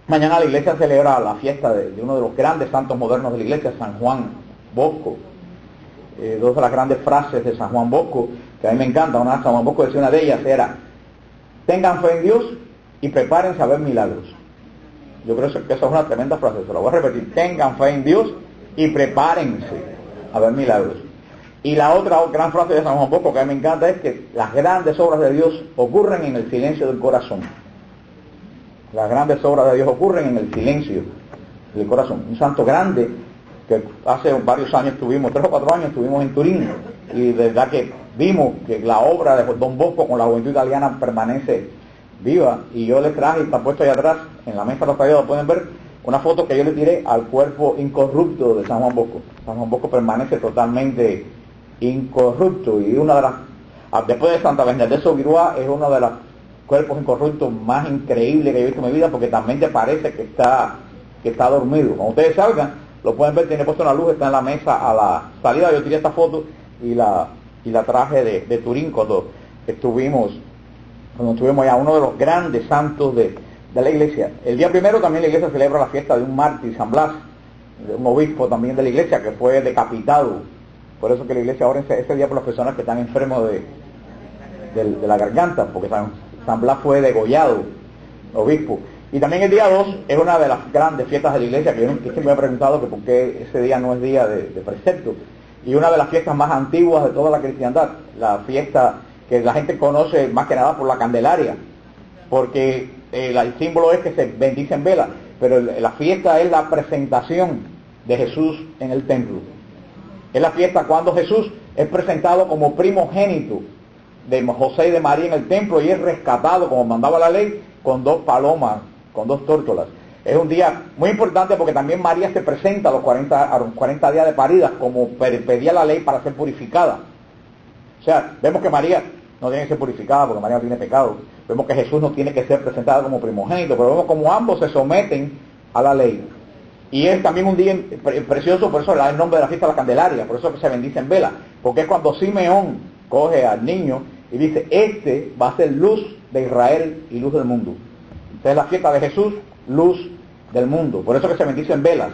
Mañana la iglesia celebra la fiesta de uno de los grandes santos modernos de la iglesia, San Juan Bosco. Dos de las grandes frases de San Juan Bosco, que a mí me encanta. San Juan Bosco decía, una de ellas era: tengan fe en Dios y prepárense a ver milagros. Yo creo que esa es una tremenda frase, se la voy a repetir: tengan fe en Dios y prepárense a ver milagros. Y la otra gran frase de San Juan Bosco que a mí me encanta es que las grandes obras de Dios ocurren en el silencio del corazón. Las grandes obras de Dios ocurren en el silencio del corazón. Un santo grande que hace varios años estuvimos, 3 o 4 años estuvimos en Turín, y de verdad que vimos que la obra de Don Bosco con la juventud italiana permanece viva. Y yo les traje, está puesto ahí atrás en la mesa de los talleres, lo pueden ver, una foto que yo le tiré al cuerpo incorrupto de San Juan Bosco. San Juan Bosco permanece totalmente incorrupto, y una de las, después de Santa Bernadette Soubirous, es uno de los cuerpos incorruptos más increíbles que yo he visto en mi vida, porque también te parece que está dormido. Cuando ustedes salgan, lo pueden ver, tiene puesto una luz, está en la mesa a la salida. Yo tiré esta foto y la traje de Turín cuando estuvimos allá, uno de los grandes santos de la iglesia. El día primero también la iglesia celebra la fiesta de un mártir, San Blas, de un obispo también de la iglesia que fue decapitado. Por eso que la iglesia ora ese día por las personas que están enfermos de la garganta, porque San Blas fue degollado, obispo. Y también el día 2 es una de las grandes fiestas de la iglesia, que yo siempre me he preguntado que por qué ese día no es día de precepto. Y una de las fiestas más antiguas de toda la cristiandad, la fiesta que la gente conoce más que nada por la Candelaria, porque el símbolo es que se bendicen velas, pero la fiesta es la presentación de Jesús en el templo. Es la fiesta cuando Jesús es presentado como primogénito de José y de María en el templo, y es rescatado, como mandaba la ley, con 2 palomas, con 2 tórtolas. Es un día muy importante porque también María se presenta a los 40 días de paridas, como pedía la ley, para ser purificada. O sea, vemos que María no tiene que ser purificada porque María no tiene pecado. Vemos que Jesús no tiene que ser presentado como primogénito, pero vemos como ambos se someten a la ley. Y es también un día precioso, por eso le da el nombre de la fiesta de la Candelaria, por eso que se bendice en vela, porque es cuando Simeón coge al niño y dice: este va a ser luz de Israel y luz del mundo. Entonces la fiesta de Jesús, luz del mundo, por eso que se bendice en velas.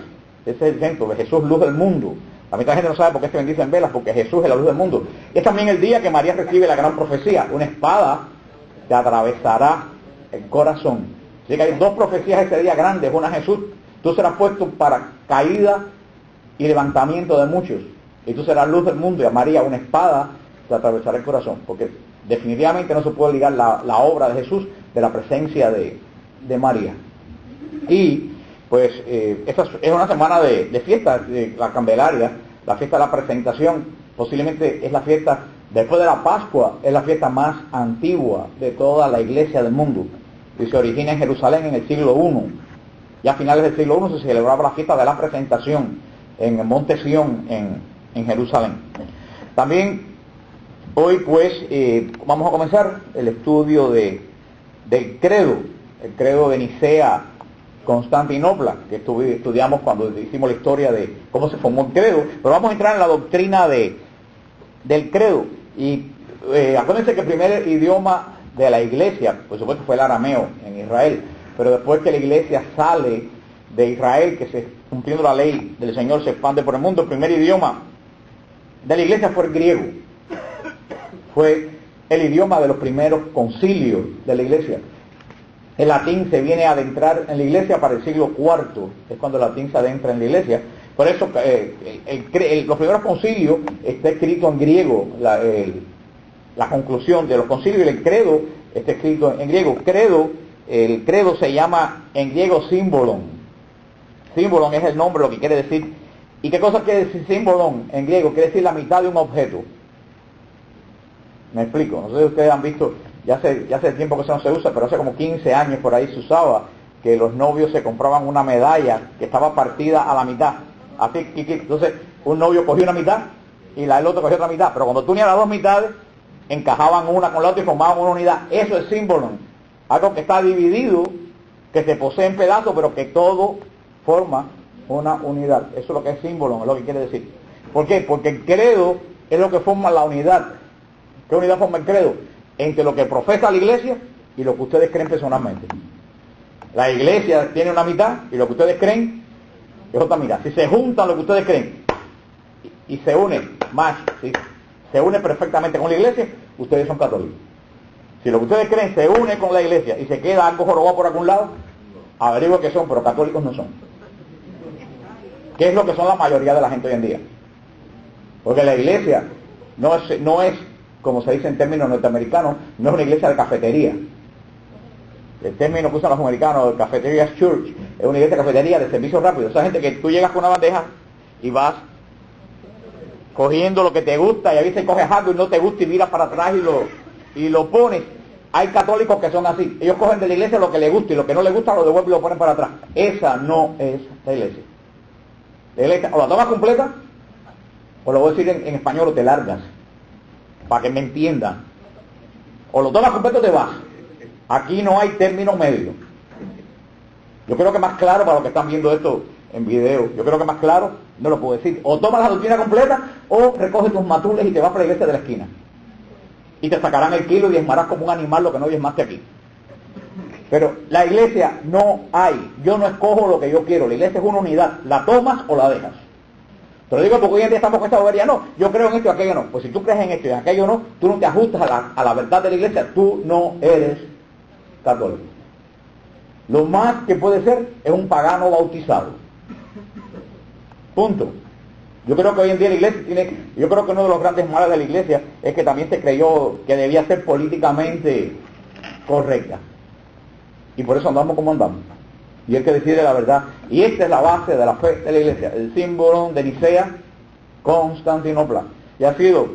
Ese es el centro de Jesús, luz del mundo. La mitad de la gente no sabe por qué se bendice en velas, porque Jesús es la luz del mundo. Es también el día que María recibe la gran profecía: una espada te atravesará el corazón. Así que hay 2 profecías ese día grandes. Una, Jesús: tú serás puesto para caída y levantamiento de muchos, y tú serás luz del mundo. Y a María, una espada te atravesará el corazón, porque definitivamente no se puede ligar la obra de Jesús de la presencia de María. Y pues esta es una semana de fiesta, de la Candelaria, la fiesta de la presentación. Posiblemente es la fiesta, después de la Pascua, es la fiesta más antigua de toda la iglesia del mundo, y se origina en Jerusalén en el siglo I. Ya a finales del siglo I se celebraba la fiesta de la presentación en el monte Sión en Jerusalén. También hoy pues vamos a comenzar el estudio del credo, el credo de Nicea Constantinopla, que estudiamos cuando hicimos la historia de cómo se formó el credo. Pero vamos a entrar en la doctrina del credo. Y acuérdense que el primer idioma de la iglesia, por supuesto, fue el arameo en Israel. Pero después que la iglesia sale de Israel, que cumpliendo la ley del Señor se expande por el mundo, el primer idioma de la iglesia fue el griego. Fue el idioma de los primeros concilios de la iglesia. El latín se viene a adentrar en la iglesia para el siglo IV, es cuando el latín se adentra en la iglesia. Por eso los primeros concilios está escrito en griego, la conclusión de los concilios, y el credo está escrito en griego. El credo se llama en griego símbolon. Símbolon es el nombre, lo que quiere decir. ¿Y qué cosa quiere decir símbolon en griego? Quiere decir la mitad de un objeto. Me explico. No sé si ustedes han visto, ya hace tiempo que eso no se usa, pero hace como 15 años por ahí se usaba que los novios se compraban una medalla que estaba partida a la mitad. Así que entonces un novio cogió una mitad y el otro cogió otra mitad, pero cuando tú unías las 2 mitades, encajaban una con la otra y formaban una unidad. Eso es símbolon. Algo que está dividido, que se posee en pedazos, pero que todo forma una unidad. Eso es lo que es símbolo, es lo que quiere decir. ¿Por qué? Porque el credo es lo que forma la unidad. ¿Qué unidad forma el credo? Entre lo que profesa la iglesia y lo que ustedes creen personalmente. La iglesia tiene una mitad y lo que ustedes creen es otra mitad. Si se juntan lo que ustedes creen y se une más, ¿sí?, se une perfectamente con la iglesia, ustedes son católicos. Si lo que ustedes creen se une con la iglesia y se queda algo jorobado por algún lado, averigüen que son, pero católicos no son. ¿Qué es lo que son la mayoría de la gente hoy en día? Porque la iglesia no es, como se dice en términos norteamericanos, no es una iglesia de cafetería. El término que usan los americanos, cafetería church, es una iglesia de cafetería de servicio rápido. Esa gente que tú llegas con una bandeja y vas cogiendo lo que te gusta y a veces coges algo y no te gusta y miras para atrás y lo pones. Hay católicos que son así. Ellos cogen de la iglesia lo que les gusta y lo que no les gusta lo devuelven y lo ponen para atrás. Esa no es la iglesia. La iglesia o la tomas completa, o lo voy a decir en español, o te largas, para que me entiendan. O lo tomas completo o te vas. Aquí no hay término medio. Yo creo que más claro, para los que están viendo esto en video, yo creo que más claro no lo puedo decir. O tomas la doctrina completa, o recoges tus matules y te vas para la iglesia de la esquina. Y te sacarán el kilo y diezmarás como un animal lo que no diezmaste aquí. Pero la iglesia no hay. Yo no escojo lo que yo quiero. La iglesia es una unidad. La tomas o la dejas. Te lo digo porque hoy en día estamos con esta bobería. No, yo creo en esto y aquello no. Pues si tú crees en esto y en aquello no, tú no te ajustas a la verdad de la iglesia. Tú no eres católico. Lo más que puede ser es un pagano bautizado. Punto. Yo creo que hoy en día la iglesia yo creo que uno de los grandes males de la iglesia es que también se creyó que debía ser políticamente correcta. Y por eso andamos como andamos. Y el que decide la verdad. Y esta es la base de la fe de la iglesia. El símbolo de Nicea, Constantinopla. Y ha sido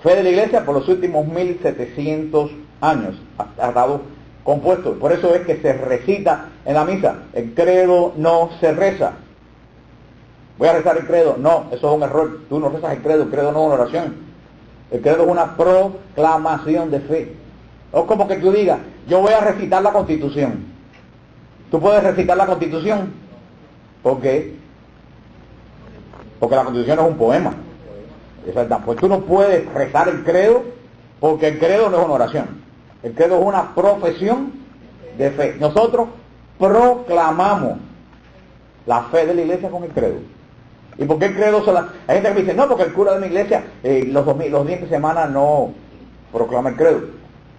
fe de la iglesia por los últimos 1700 años. Ha estado compuesto. Por eso es que se recita en la misa. El credo no se reza. Voy a rezar el credo. No, eso es un error. Tú no rezas el credo no es una oración. El credo es una proclamación de fe. Es como que tú digas, yo voy a recitar la Constitución. Tú puedes recitar la Constitución. ¿Por qué? Porque la Constitución es un poema. Pues tú no puedes rezar el credo porque el credo no es una oración. El credo es una profesión de fe. Nosotros proclamamos la fe de la iglesia con el credo. ¿Y por qué el credo? Hay gente que me dice, no, porque el cura de mi iglesia los días de semana no proclama el credo.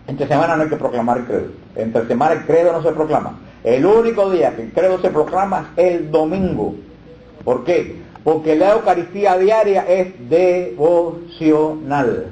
Entre semana no hay que proclamar el credo. Entre semana el credo no se proclama. El único día que el credo se proclama es el domingo. ¿Por qué? Porque la Eucaristía diaria es devocional.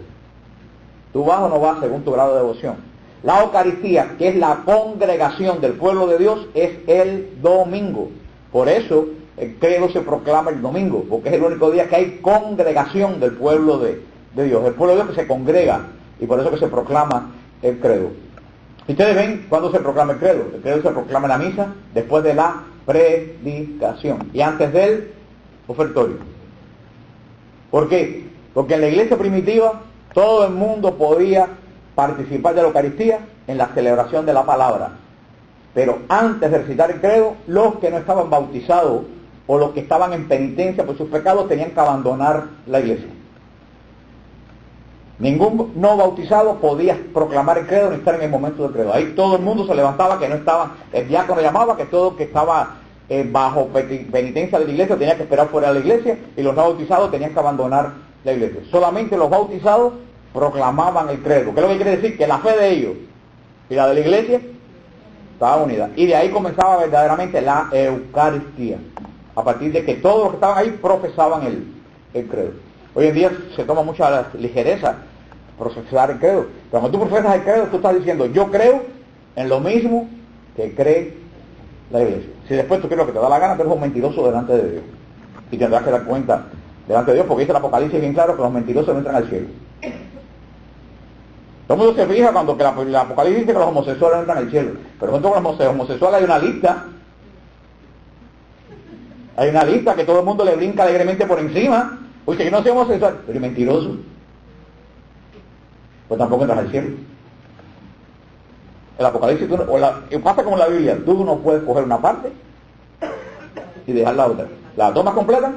Tú vas o no vas según tu grado de devoción. La Eucaristía, que es la congregación del pueblo de Dios, es el domingo. Por eso el credo se proclama el domingo, porque es el único día que hay congregación del pueblo de Dios. El pueblo de Dios que se congrega, y por eso que se proclama el credo. Ustedes ven cuándo se proclama el credo. El credo se proclama en la misa, después de la predicación y antes del ofertorio. ¿Por qué? Porque en la iglesia primitiva todo el mundo podía participar de la Eucaristía en la celebración de la palabra. Pero antes de recitar el credo, los que no estaban bautizados o los que estaban en penitencia por sus pecados tenían que abandonar la iglesia. Ningún no bautizado podía proclamar el credo ni estar en el momento del credo. Ahí todo el mundo se levantaba, que no estaba, el diácono llamaba, que todo que estaba bajo penitencia de la iglesia tenía que esperar fuera de la iglesia, y los no bautizados tenían que abandonar la iglesia. Solamente los bautizados proclamaban el credo. ¿Qué es lo que quiere decir? Que la fe de ellos y la de la iglesia estaba unida. Y de ahí comenzaba verdaderamente la Eucaristía, a partir de que todos los que estaban ahí profesaban el credo. Hoy en día se toma mucha ligereza profesar el credo. Pero cuando tú profesas el credo, tú estás diciendo, yo creo en lo mismo que cree la iglesia. Si después tú crees lo que te da la gana, tú eres un mentiroso delante de Dios. Y tendrás que dar cuenta delante de Dios, porque dice el Apocalipsis bien claro que los mentirosos no entran al cielo. Todo el mundo se fija cuando que el Apocalipsis dice que los homosexuales no entran al cielo. Pero junto con los homosexuales hay una lista. Hay una lista que todo el mundo le brinca alegremente por encima. Oye, que yo no soy homosexual, pero mentiroso. Pues tampoco entras al cielo. El Apocalipsis, pasa como en la Biblia, tú no puedes coger una parte y dejar la otra. La tomas completa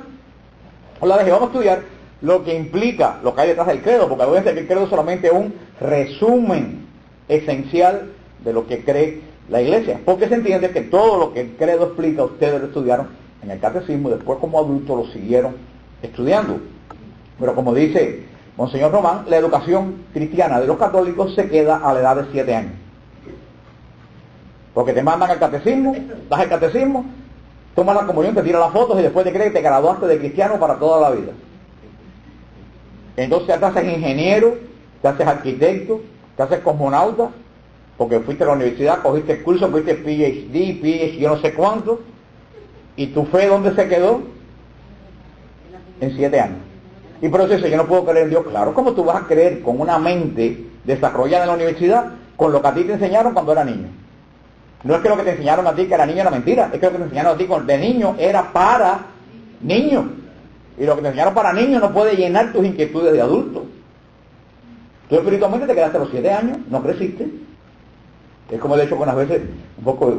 o la dejas. Vamos a estudiar lo que implica, lo que hay detrás del credo, porque acuérdense que el credo es solamente un resumen esencial de lo que cree la iglesia, porque se entiende que todo lo que el credo explica ustedes lo estudiaron en el catecismo y después como adultos lo siguieron estudiando. Pero como dice Monseñor Román, la educación cristiana de los católicos se queda a la edad de 7 años. Porque te mandan el catecismo, das el catecismo, tomas la comunión, te tiras las fotos y después te crees que te graduaste de cristiano para toda la vida. Entonces te haces ingeniero, te haces arquitecto, te haces cosmonauta, porque fuiste a la universidad, cogiste el curso, fuiste PhD, yo no sé cuánto, y tu fe, ¿dónde se quedó? En 7 años. Y por eso dice, yo no puedo creer en Dios. Claro, ¿cómo tú vas a creer con una mente desarrollada en la universidad con lo que a ti te enseñaron cuando era niño? No es que lo que te enseñaron a ti que era niño era mentira, es que lo que te enseñaron a ti de niño era para niños. Y lo que te enseñaron para niños no puede llenar tus inquietudes de adulto. Tú espiritualmente te quedaste a los 7 años, no creciste. Es como de hecho con las veces, un poco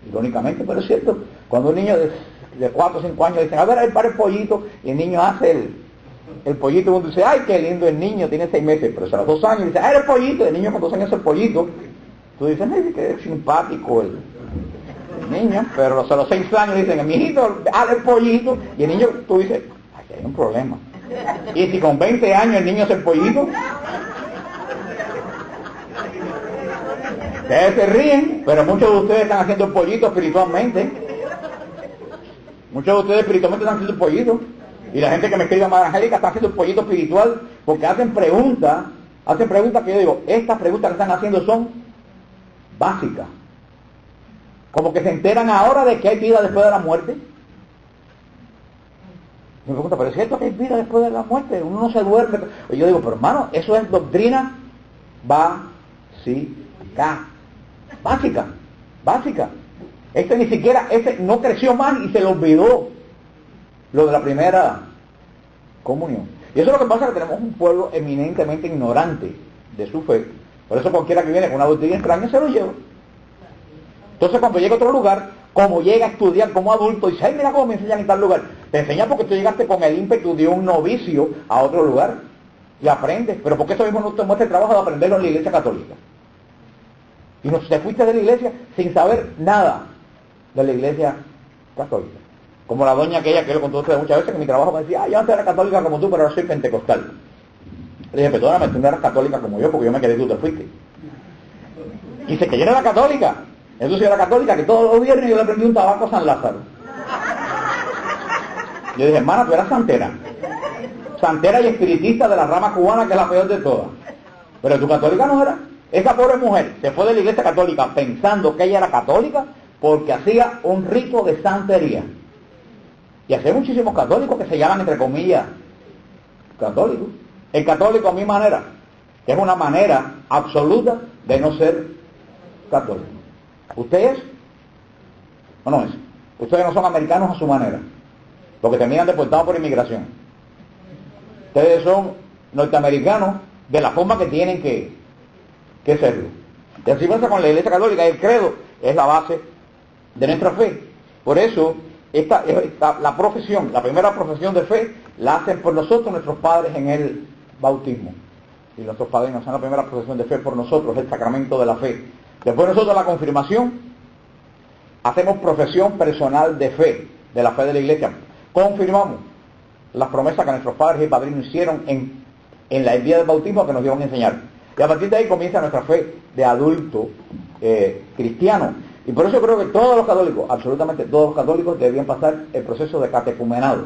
irónicamente, pero es cierto, cuando un niño de 4 o 5 años dicen, a ver, para el pollito, y el niño hace el pollito, y uno dice, ay, qué lindo el niño, tiene 6 meses, pero a los 2 años dice, ah, el pollito, el niño con 2 años es el pollito, tú dices, ay, qué simpático el niño, pero a los 6 años dicen, mi hijito, haz el pollito, y el niño, tú dices, aquí hay un problema. Y si con 20 años el niño es el pollito, ustedes se ríen, pero muchos de ustedes están haciendo el pollito espiritualmente. Muchos de ustedes espiritualmente están haciendo el pollito. Y la gente que me escribe a Madre Angélica está haciendo el pollito espiritual porque hacen preguntas que yo digo, estas preguntas que están haciendo son básicas. Como que se enteran ahora de que hay vida después de la muerte. Me pregunta, pero es cierto que hay vida después de la muerte, uno no se duerme. Y yo digo, pero hermano, eso es doctrina básica. Este ni siquiera, no creció más y se le olvidó lo de la primera comunión. Y eso es lo que pasa, que tenemos un pueblo eminentemente ignorante de su fe. Por eso cualquiera que viene con una doctrina extraña se lo lleva. Entonces cuando llega a otro lugar, como llega a estudiar como adulto, y dice, ay, mira cómo me enseñan en tal lugar. Te enseñan porque tú llegaste con el ímpetu de un novicio a otro lugar y aprendes. Pero porque eso mismo no te muestra el trabajo de aprenderlo en la iglesia católica. Y no te fuiste de la iglesia sin saber nada de la iglesia católica. Como la doña aquella que le contó a ustedes muchas veces, que mi trabajo me decía, yo antes era católica como tú, pero ahora soy pentecostal. Le dije, perdóname, tú no eras católica como yo, porque yo me quedé y tú te fuiste. Y dice que yo no era católica. Entonces yo era católica, que todos los viernes yo le prendí un tabaco a San Lázaro. Yo dije, hermana, tú eras santera. Santera y espiritista de la rama cubana, que es la peor de todas. Pero tú católica no eras. Esa pobre mujer se fue de la iglesia católica pensando que ella era católica porque hacía un rito de santería. Y hay muchísimos católicos que se llaman, entre comillas, católicos. El católico a mi manera, que es una manera absoluta de no ser católico. ¿Usted es o no es? Ustedes no son americanos a su manera, porque terminan deportados por inmigración. Ustedes son norteamericanos de la forma que tienen que serlo. Y así pasa con la iglesia católica. El credo es la base de nuestra fe. Por eso la profesión, la primera profesión de fe la hacen por nosotros nuestros padres en el bautismo. Y nuestros padres nos hacen la primera profesión de fe por nosotros, el sacramento de la fe. Después nosotros la confirmación, hacemos profesión personal de fe, de la fe de la iglesia. Confirmamos las promesas que nuestros padres y padrinos hicieron en el día del bautismo, que nos dieron a enseñar. Y a partir de ahí comienza nuestra fe de adulto cristiano. Y por eso yo creo que todos los católicos, absolutamente todos los católicos, deberían pasar el proceso de catecumenado.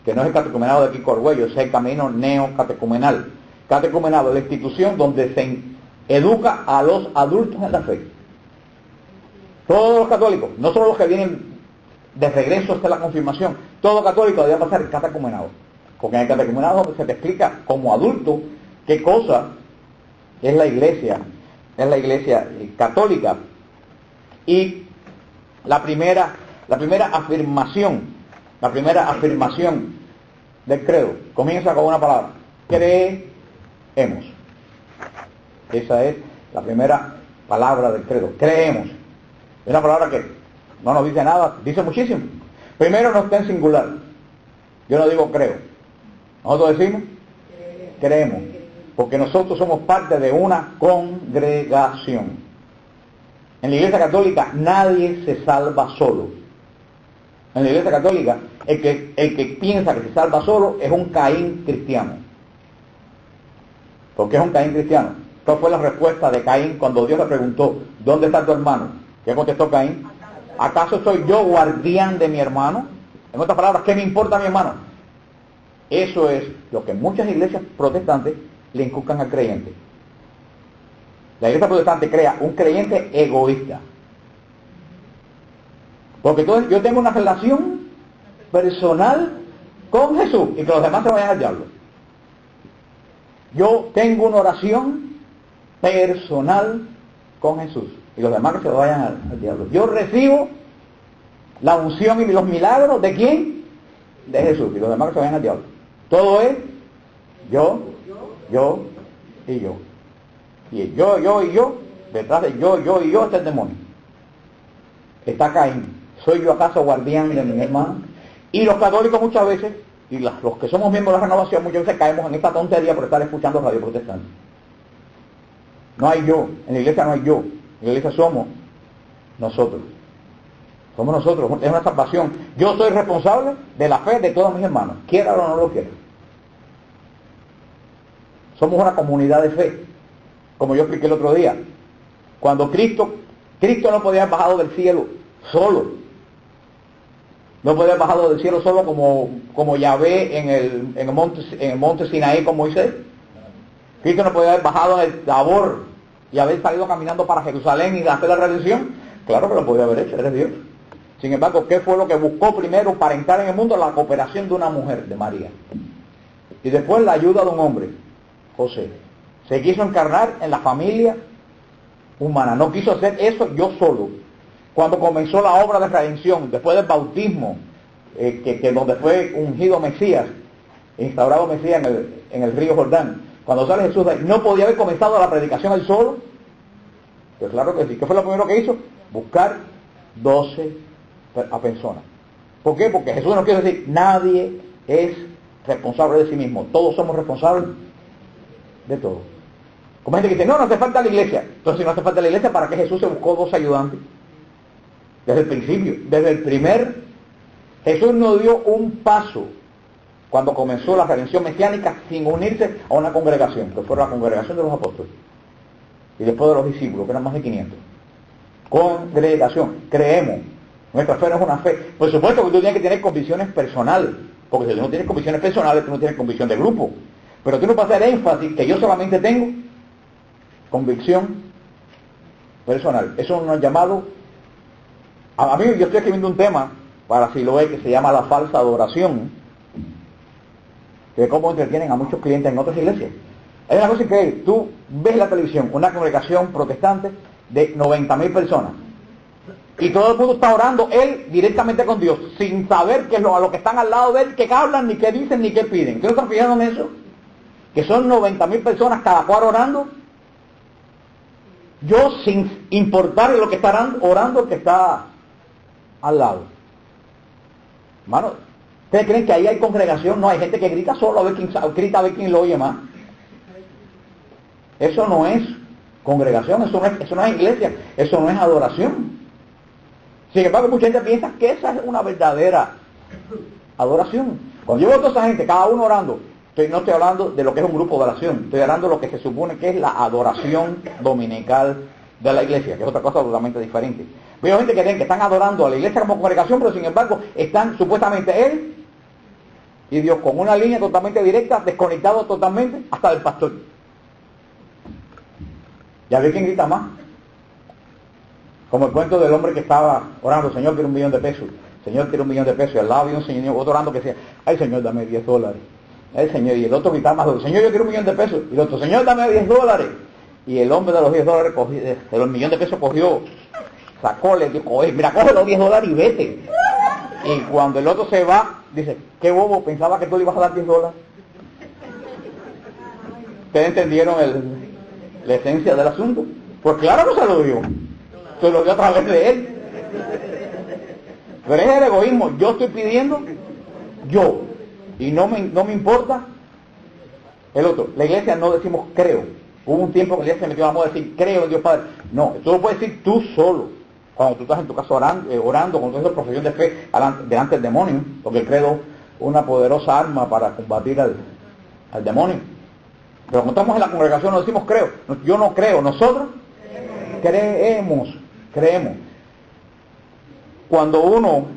Que no es el catecumenado de Kiko Arguello, es el camino neocatecumenal. Catecumenado es la institución donde se educa a los adultos en la fe. Todos los católicos, no solo los que vienen de regreso hasta la confirmación, todo católico debería pasar el catecumenado. Porque en el catecumenado se te explica como adulto qué cosa es la iglesia católica. Y la primera afirmación del credo comienza con una palabra: creemos. Esa es la primera palabra del credo, creemos. Es una palabra que no nos dice nada, dice muchísimo. Primero no está en singular. Yo no digo creo. Nosotros decimos creemos, porque nosotros somos parte de una congregación. En la Iglesia Católica nadie se salva solo. En la Iglesia Católica el que piensa que se salva solo es un Caín cristiano. ¿Por qué es un Caín cristiano? ¿Cuál fue la respuesta de Caín cuando Dios le preguntó, ¿dónde está tu hermano? ¿Qué contestó Caín? ¿Acaso soy yo guardián de mi hermano? En otras palabras, ¿qué me importa mi hermano? Eso es lo que muchas iglesias protestantes le inculcan al creyente. La iglesia protestante crea un creyente egoísta. Porque entonces yo tengo una relación personal con Jesús y que los demás se vayan al diablo. Yo tengo una oración personal con Jesús y los demás que se vayan al diablo. Yo recibo la unción y los milagros ¿de quién? De Jesús y los demás que se vayan al diablo. Todo es yo y yo. Y el yo y yo, detrás de yo y yo está el demonio. Está Caín. ¿Soy yo acaso guardián de mi hermano? Y los católicos muchas veces, y los que somos miembros de la renovación, muchas veces caemos en esta tontería por estar escuchando radio protestante. No hay yo, en la iglesia no hay yo, en la iglesia somos nosotros. Somos nosotros, es una salvación. Yo soy responsable de la fe de todos mis hermanos, quiera o no lo quiera. Somos una comunidad de fe, como yo expliqué el otro día. Cuando Cristo no podía haber bajado del cielo solo. No podía haber bajado del cielo solo como Yahvé en el monte Sinaí con Moisés. Cristo no podía haber bajado en el Tabor y haber salido caminando para Jerusalén y hacer la redención. Claro que lo podía haber hecho, eres Dios. Sin embargo, ¿qué fue lo que buscó primero para entrar en el mundo? La cooperación de una mujer, de María. Y después la ayuda de un hombre, José. Se quiso encarnar en la familia humana. No quiso hacer eso yo solo. Cuando comenzó la obra de redención, después del bautismo, que donde fue ungido Mesías, instaurado Mesías en el río Jordán, cuando sale Jesús de ahí, ¿no podía haber comenzado la predicación él solo? Pues claro que sí. ¿Qué fue lo primero que hizo? Buscar 12 personas. ¿Por qué? Porque Jesús nos quiere decir, nadie es responsable de sí mismo. Todos somos responsables de todo. Como gente que dice, no hace falta la iglesia. Entonces, si no hace falta la iglesia, ¿para qué Jesús se buscó 2 ayudantes? Desde el principio, desde el primer, Jesús no dio un paso cuando comenzó la redención mesiánica sin unirse a una congregación, que fue la congregación de los apóstoles. Y después de los discípulos, que eran más de 500. Congregación, creemos. Nuestra fe no es una fe. Por supuesto que tú tienes que tener convicciones personales, porque si tú no tienes convicciones personales, tú no tienes convicción de grupo. Pero tú no puedes hacer énfasis que yo solamente tengo convicción personal. Eso no es llamado. A mí, yo estoy escribiendo un tema para Siloé que se llama la falsa adoración, que es cómo entretienen a muchos clientes en otras iglesias. Hay una cosa increíble, tú ves la televisión, una congregación protestante de 90,000 personas, y todo el mundo está orando él directamente con Dios, sin saber qué es a lo que están al lado de él, qué hablan, ni qué dicen, ni qué piden. ¿Qué no están fijando en eso? Que son 90,000 personas cada cual orando, yo sin importar lo que estarán orando, que está al lado. Hermano, ¿ustedes creen que ahí hay congregación? No, hay gente que grita solo a ver quién lo oye más. Eso no es congregación, eso no es iglesia, eso no es adoración. Sin embargo, mucha gente piensa que esa es una verdadera adoración. Cuando yo veo a toda esa gente, cada uno orando, no estoy hablando de lo que es un grupo de oración, estoy hablando de lo que se supone que es la adoración dominical de la iglesia, que es otra cosa totalmente diferente. Veo gente que creen que están adorando a la iglesia como congregación, pero sin embargo están supuestamente él y Dios con una línea totalmente directa, desconectado totalmente hasta del pastor. ¿Ya ve quién grita más? Como el cuento del hombre que estaba orando, Señor, quiero $1,000,000. Señor, quiero $1,000,000. Y al lado había un señor, otro orando que decía, ay Señor, dame $10. El Señor, y el otro gritaba más duro, Señor, yo quiero $1,000,000. Y el otro, Señor, dame $10. Y el hombre de los $10 cogió, de los $1,000,000 cogió, sacó, le dijo, mira, coge los $10 y vete. Y cuando el otro se va, dice, qué bobo, pensaba que tú le ibas a dar $10. ¿Ustedes entendieron la esencia del asunto? Pues claro que se lo dio. Se lo dio a través de él. Pero es el egoísmo. Yo estoy pidiendo, y no me importa el otro. La iglesia no decimos creo, Hubo un tiempo que la iglesia se metió la moda de decir, creo en Dios Padre. No, tú lo puedes decir tú solo. Cuando tú estás en tu casa orando, cuando tú haces profesión de fe delante del demonio, porque el credo es una poderosa arma para combatir al demonio. Pero cuando estamos en la congregación no decimos creo. Yo no creo, nosotros creemos. Cuando uno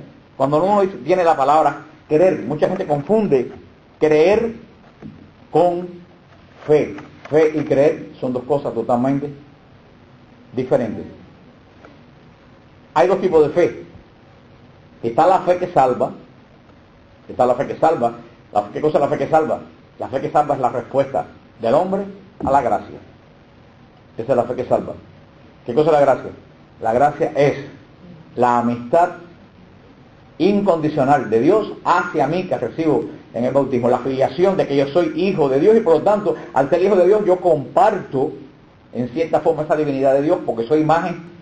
tiene la palabra creer, mucha gente confunde creer con fe. Fe y creer son dos cosas totalmente diferentes. Hay dos tipos de fe. Está la fe que salva. ¿Qué cosa es la fe que salva? La fe que salva es la respuesta del hombre a la gracia. Esa es la fe que salva. ¿Qué cosa es la gracia? La gracia es la amistad incondicional de Dios hacia mí que recibo en el bautismo, la filiación de que yo soy hijo de Dios y por lo tanto al ser hijo de Dios yo comparto en cierta forma esa divinidad de Dios porque soy imagen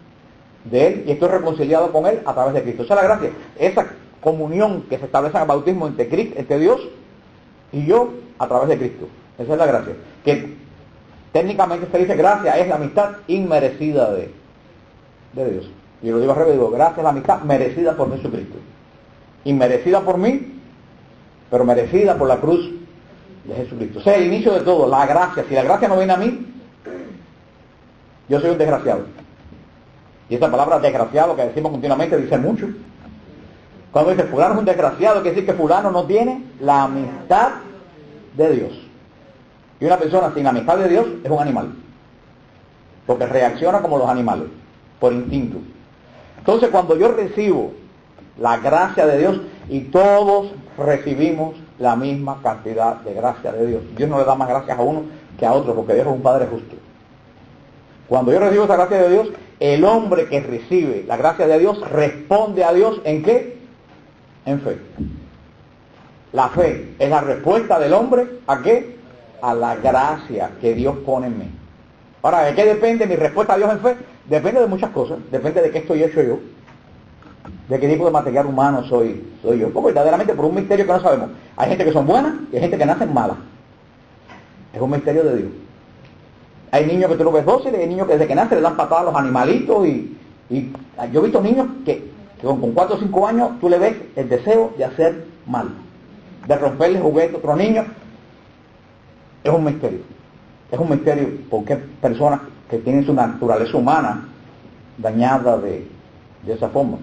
de Él y estoy reconciliado con Él a través de Cristo. Esa es la gracia, esa comunión que se establece en el bautismo entre Dios y yo a través de Cristo. Esa es la gracia, que técnicamente se dice gracia es la amistad inmerecida de Dios. Y lo digo al revés, digo gracia es la amistad merecida por Jesucristo. Inmerecida por mí, pero merecida por la cruz de Jesucristo. O sea, el inicio de todo, la gracia. Si la gracia no viene a mí, yo soy un desgraciado. Y esta palabra desgraciado que decimos continuamente dice mucho. Cuando dice fulano es un desgraciado, quiere decir que fulano no tiene la amistad de Dios. Y una persona sin la amistad de Dios es un animal. Porque reacciona como los animales, por instinto. Entonces cuando yo recibo la gracia de Dios, y todos recibimos la misma cantidad de gracia de Dios. Dios no le da más gracias a uno que a otro, porque Dios es un Padre justo. Cuando yo recibo esa gracia de Dios, el hombre que recibe la gracia de Dios responde a Dios ¿en qué? En fe. La fe es la respuesta del hombre ¿a qué? A la gracia que Dios pone en mí. Ahora, ¿de qué depende mi respuesta a Dios en fe? Depende de muchas cosas. Depende de qué estoy hecho yo. De qué tipo de material humano soy yo. Porque verdaderamente por un misterio que no sabemos. Hay gente que son buenas y hay gente que nacen malas. Es un misterio de Dios. Hay niños que tú lo ves dóciles, hay niños que desde que nacen le dan patadas a los animalitos y yo he visto niños que con 4 o 5 años tú le ves el deseo de hacer mal, de romperle juguetes a otro niño. Es un misterio. Es un misterio porque personas que tienen su naturaleza humana dañada de esa forma.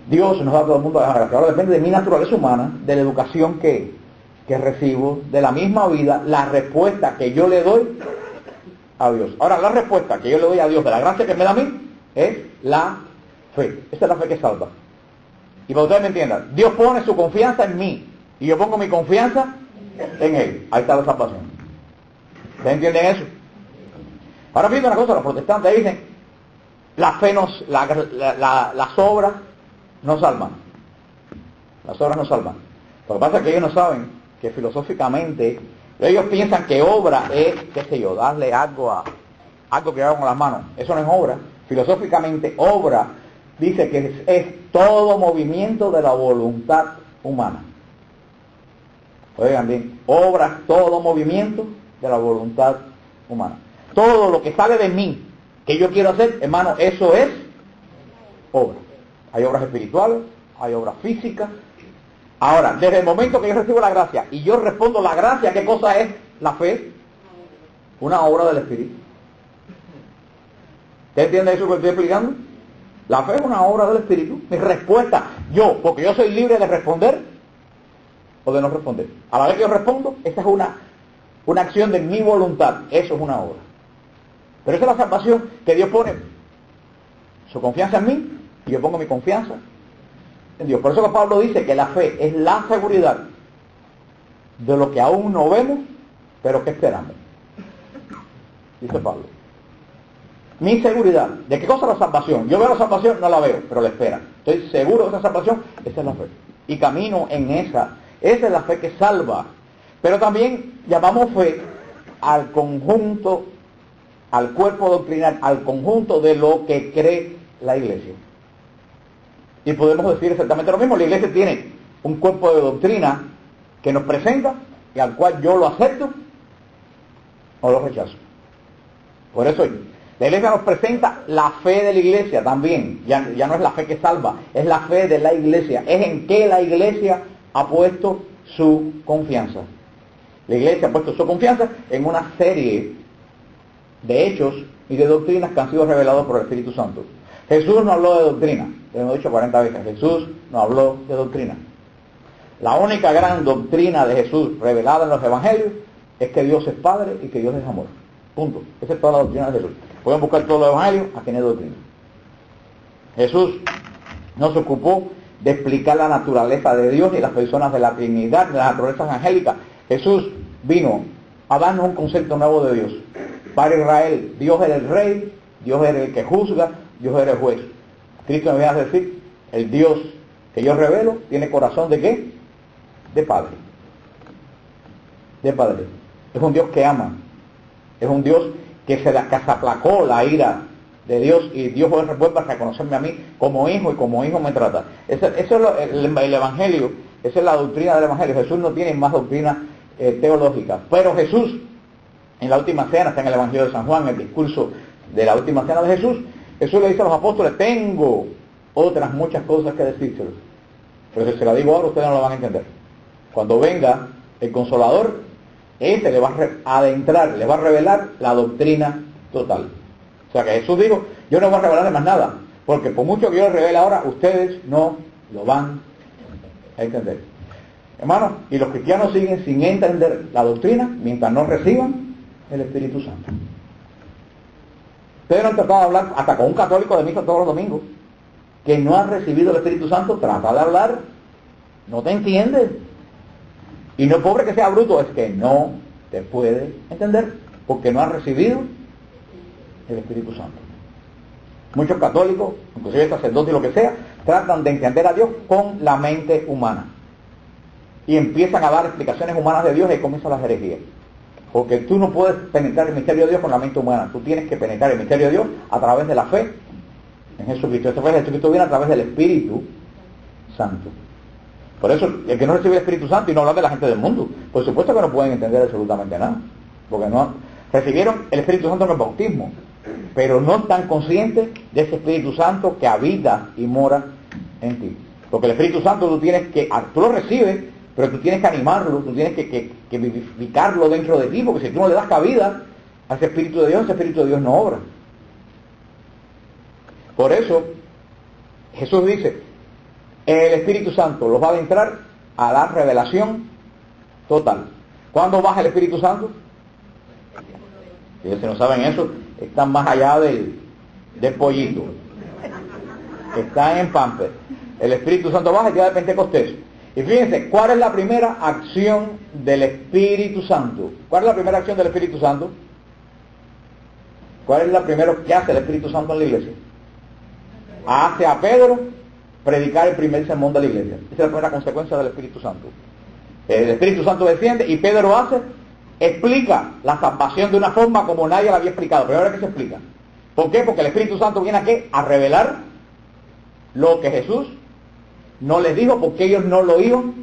Dios nos da a todo el mundo la gracia. Ahora depende de mi naturaleza humana, de la educación que recibo, de la misma vida, la respuesta que yo le doy a Dios. Ahora, la respuesta que yo le doy a Dios de la gracia que me da a mí es la fe. Esa es la fe que salva. Y para que ustedes me entiendan, Dios pone su confianza en mí y yo pongo mi confianza en Él. Ahí está la salvación. ¿Ustedes entienden eso? Ahora fíjense una cosa, los protestantes dicen, la fe las obras no salvan. Las obras no salvan. Lo que pasa es que ellos no saben que filosóficamente, ellos piensan que obra es, qué sé yo, darle algo que hago con las manos. Eso no es obra. Filosóficamente, obra dice que es todo movimiento de la voluntad humana. Oigan bien, obra es todo movimiento de la voluntad humana. Todo lo que sale de mí, que yo quiero hacer, hermano, eso es obra. Hay obras espirituales, hay obras físicas. Ahora, desde el momento que yo recibo la gracia y yo respondo la gracia, ¿qué cosa es la fe? Una obra del Espíritu. ¿Usted entiende eso que estoy explicando? La fe es una obra del Espíritu. Mi respuesta, porque yo soy libre de responder o de no responder. A la vez que yo respondo, esa es una acción de mi voluntad. Eso es una obra. Pero esa es la salvación que Dios pone su confianza en mí y yo pongo mi confianza en Dios. Por eso que Pablo dice que la fe es la seguridad de lo que aún no vemos, pero que esperamos. Dice Pablo. Mi seguridad. ¿De qué cosa es la salvación? Yo veo la salvación, no la veo, pero la espera. Estoy seguro de esa salvación, esa es la fe. Y camino en esa. Esa es la fe que salva. Pero también llamamos fe al conjunto, al cuerpo doctrinal, al conjunto de lo que cree la iglesia. Y podemos decir exactamente lo mismo. La iglesia tiene un cuerpo de doctrina que nos presenta y al cual yo lo acepto o lo rechazo. Por eso la iglesia nos presenta la fe de la iglesia también. Ya no es la fe que salva, es la fe de la iglesia. Es en que la iglesia ha puesto su confianza. La iglesia ha puesto su confianza en una serie de hechos y de doctrinas que han sido revelados por el Espíritu Santo. Jesús no habló de doctrina, lo hemos dicho 40 veces, Jesús no habló de doctrina. La única gran doctrina de Jesús revelada en los evangelios es que Dios es Padre y que Dios es amor. Punto. Esa es toda la doctrina de Jesús. Pueden buscar todos los evangelios, aquí no hay doctrina. Jesús no se ocupó de explicar la naturaleza de Dios y las personas de la Trinidad, de la naturaleza angélica. Jesús vino a darnos un concepto nuevo de Dios. Para Israel, Dios era el rey, Dios era el que juzga, Dios era el juez. Cristo me viene a decir, el Dios que yo revelo tiene corazón de ¿qué? De Padre. De Padre. Es un Dios que ama. Es un Dios que se aplacó la ira de Dios y Dios vuelve a reconocerme a mí como hijo y como hijo me trata. Eso es el Evangelio, esa es la doctrina del Evangelio. Jesús no tiene más doctrina teológica, pero Jesús en la última cena, está en el Evangelio de San Juan, el discurso de la última cena de Jesús, Jesús le dice a los apóstoles, tengo otras muchas cosas que decírselos, pero si se la digo ahora ustedes no lo van a entender. Cuando venga el Consolador, ese le va a adentrar, le va a revelar la doctrina total. O sea que Jesús dijo, yo no voy a revelarle más nada, porque por mucho que yo le revele ahora, ustedes no lo van a entender. Hermanos, y los cristianos siguen sin entender la doctrina mientras no reciban el Espíritu Santo. Ustedes no han tratado de hablar, hasta con un católico de misa todos los domingos, que no ha recibido el Espíritu Santo, trata de hablar, no te entiende. Y no pobre que sea bruto, es que no te puede entender, porque no ha recibido el Espíritu Santo. Muchos católicos, inclusive sacerdotes y lo que sea, tratan de entender a Dios con la mente humana. Y empiezan a dar explicaciones humanas de Dios y comienzan las herejías. Porque tú no puedes penetrar el misterio de Dios con la mente humana. Tú tienes que penetrar el misterio de Dios a través de la fe en Jesucristo. Esta fe de Jesucristo viene a través del Espíritu Santo. Por eso, el que no recibe el Espíritu Santo, y no hablar de la gente del mundo, por supuesto que no pueden entender absolutamente nada. Porque no recibieron el Espíritu Santo en el bautismo, pero no están conscientes de ese Espíritu Santo que habita y mora en ti. Porque el Espíritu Santo tú lo recibes, pero tú tienes que animarlo, tú tienes que vivificarlo dentro de ti, porque si tú no le das cabida a ese Espíritu de Dios no obra. Por eso, Jesús dice, el Espíritu Santo los va a adentrar a la revelación total. ¿Cuándo baja el Espíritu Santo? Si no saben eso, están más allá del pollito. Están en Pamper. El Espíritu Santo baja el día de Pentecostés. Y fíjense, ¿cuál es la primera acción del Espíritu Santo? ¿Cuál es la primera acción del Espíritu Santo? ¿Cuál es la primera que hace el Espíritu Santo en la iglesia? Hace a Pedro predicar el primer sermón de la iglesia. Esa es la primera consecuencia del Espíritu Santo. El Espíritu Santo desciende y Pedro explica la salvación de una forma como nadie la había explicado. Pero ahora que se explica. ¿Por qué? Porque el Espíritu Santo viene aquí a revelar lo que Jesús no les dijo, porque ellos no lo iban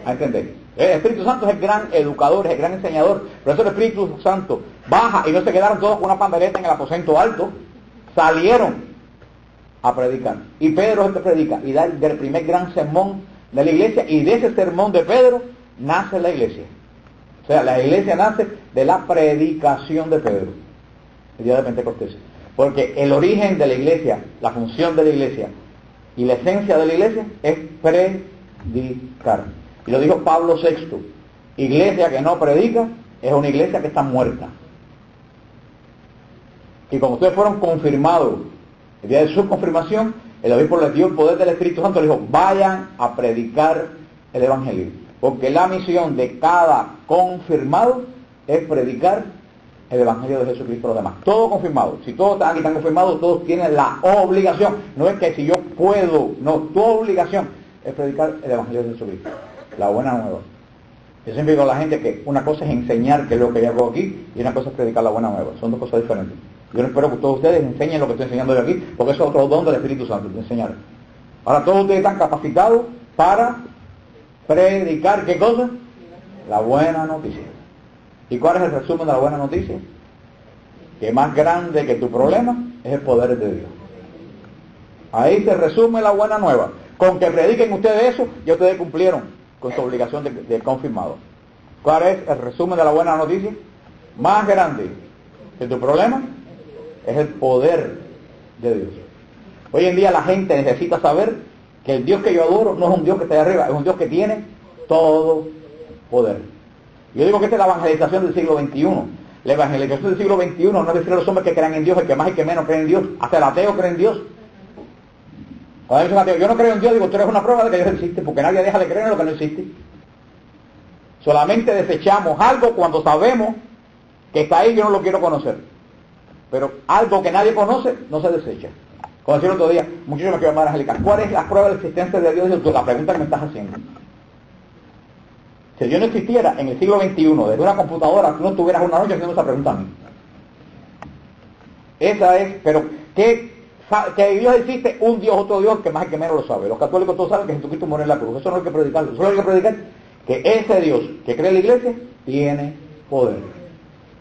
a entender. El Espíritu Santo es el gran educador, es el gran enseñador. Por eso el Espíritu Santo baja y no se quedaron todos con una pandereta en el aposento alto. Salieron a predicar. Y Pedro es el que predica y da el primer gran sermón de la iglesia, y de ese sermón de Pedro nace la iglesia. O sea, la iglesia nace de la predicación de Pedro, el día de Pentecostés. Porque el origen de la iglesia, la función de la iglesia y la esencia de la iglesia es predicar. Y lo dijo Pablo VI, iglesia que no predica es una iglesia que está muerta. Y como ustedes fueron confirmados el día de su confirmación, el obispo les dio el poder del Espíritu Santo, le dijo, vayan a predicar el Evangelio. Porque la misión de cada confirmado es predicar el Evangelio de Jesucristo a los demás. Todos confirmados. Si todos están aquí están confirmados, todos tienen la obligación. No es que si yo puedo, no, tu obligación es predicar el Evangelio de Jesucristo. La buena nueva. Yo siempre digo a la gente que una cosa es enseñar, que es lo que yo hago aquí, y una cosa es predicar la buena nueva. Son dos cosas diferentes. Yo no espero que todos ustedes enseñen lo que estoy enseñando yo aquí, porque eso es otro don del Espíritu Santo, de enseñar. Ahora todos ustedes están capacitados para predicar, ¿qué cosa? La buena noticia. ¿Y cuál es el resumen de la buena noticia? que más grande que tu problema es el poder de Dios. Ahí se resume la buena nueva. Con que prediquen ustedes eso, ya ustedes cumplieron con su obligación de confirmado. ¿Cuál es el resumen de la buena noticia? Más grande que tu problema es el poder de Dios. Hoy en día la gente necesita saber que el Dios que yo adoro no es un Dios que está ahí arriba, es un Dios que tiene todo poder. Yo digo que esta es la evangelización del siglo XXI. La evangelización del siglo XXI no es decir a los hombres que crean en Dios, el que más y el que menos creen en Dios. Hasta el ateo cree en Dios. Cuando dice un ateo, yo no creo en Dios, digo, tú eres una prueba de que Dios existe, porque nadie deja de creer en lo que no existe. Solamente desechamos algo cuando sabemos que está ahí y yo no lo quiero conocer. Pero algo que nadie conoce no se desecha. Como decía el otro día, muchachos me quiero llamar angelical. ¿Cuál es la prueba de la existencia de Dios? Y la pregunta que me estás haciendo. Si Dios no existiera en el siglo XXI, desde una computadora, tú no estuvieras una noche haciendo esa pregunta a mí. Esa es, pero que Dios existe, un Dios, otro Dios, que más y que menos lo sabe. Los católicos todos saben que Jesucristo murió en la cruz. Eso no hay que predicarlo. Solo hay que predicar que ese Dios que cree la iglesia tiene poder.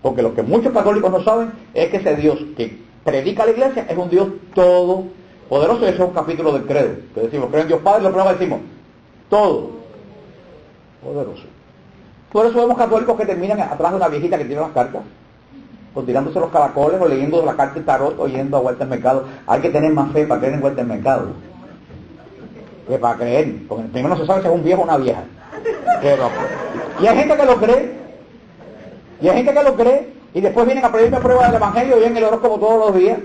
Porque lo que muchos católicos no saben es que ese Dios que predica la iglesia es un Dios todopoderoso. Eso es un capítulo del credo. Que decimos, creo en Dios Padre, lo primero que decimos, todopoderoso. Por eso vemos católicos que terminan atrás de una viejita que tiene las cartas, o tirándose los caracoles, o leyendo la carta de tarot, o yendo a Vuelta al Mercado. Hay que tener más fe para creer en Vuelta al Mercado que para creer, porque primero no se sabe si es un viejo o una vieja. Pero, y hay gente que lo cree, y después vienen a pedirme pruebas del Evangelio y ven el horóscopo todos los días.